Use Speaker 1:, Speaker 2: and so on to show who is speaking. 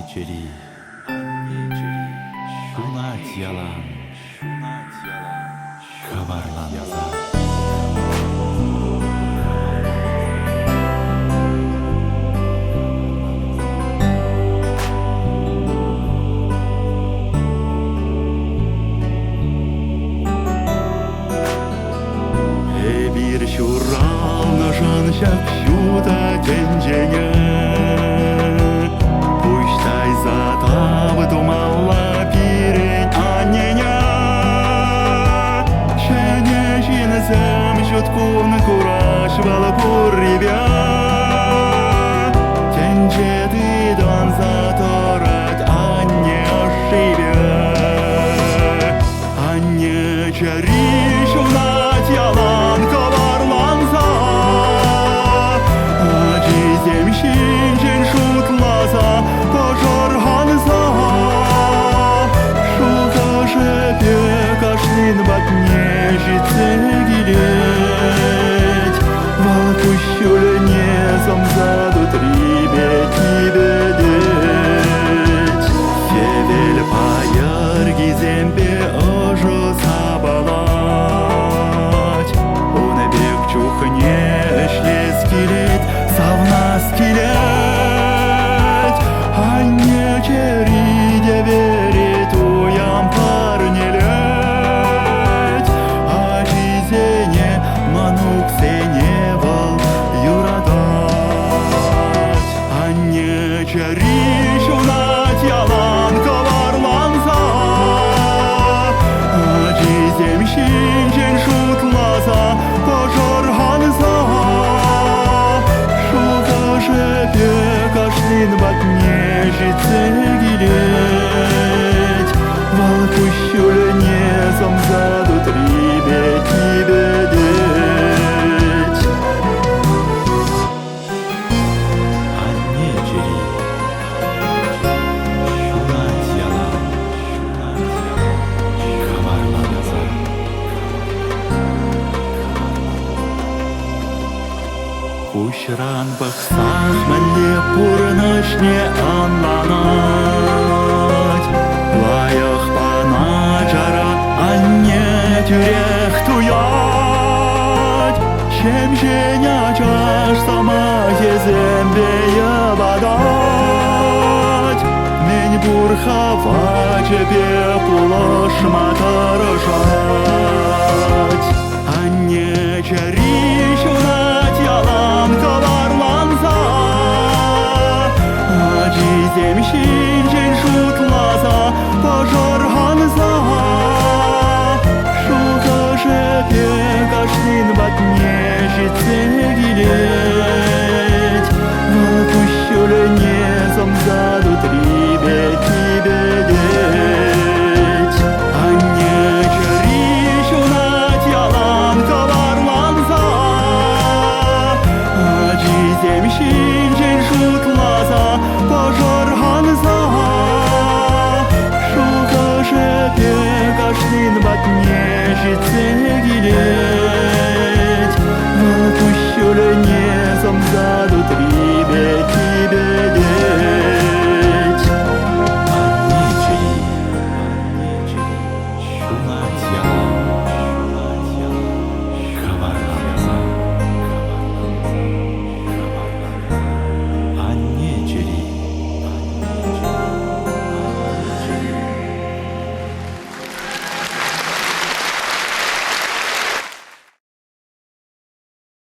Speaker 1: anneciğim, şuna yalan, kabarlansa. Bir şural nışan şuda tencene Пущай затавы думала перед аненя Шене жинезем жуткун кураж вала буррибя Тенчеды дон заторать анне ошибя Анне чариш унать ялан kabarlansa Acizem şinşin şutlasa Пожарганса Шука шепе кашлин батне жице гилеть Валпущуль не замзадут рибе тебе деть Февель паяр гизембе ожо сабалать Уны бек чухне эшлес килет Савнас килет Анне чериде верит уям парнелет Acizene manuk sene val yuradать Anne çeriş unat yalan kavarlansa Acizem şinşin şutlasa Пожарганса Шука шепе кашлин батне жице гилеть Валпущуль не замзадут рибе тебе деть Anneciğim, şuna yalan, kabarlansa Кущран бақсақ мәле пұрнышне анланать Лайық бана жара анне түрек туять Шемшеня чаш сама езембе бадать Мен бурхава чепе пулышма тарышать Анне чариш унать yalan kavarlansa Acizem şinşin şutlasa Пожарганса Шука шепе кашлин батне жице гилеть Валпущуль не замзадут рибе тебе деть Анне чариш унать yalan kavarlansa Acizem şinşin şutlasa Пожарганса Шука шепе кашлин батне жице гилеть Валпущуль не замзадут рибе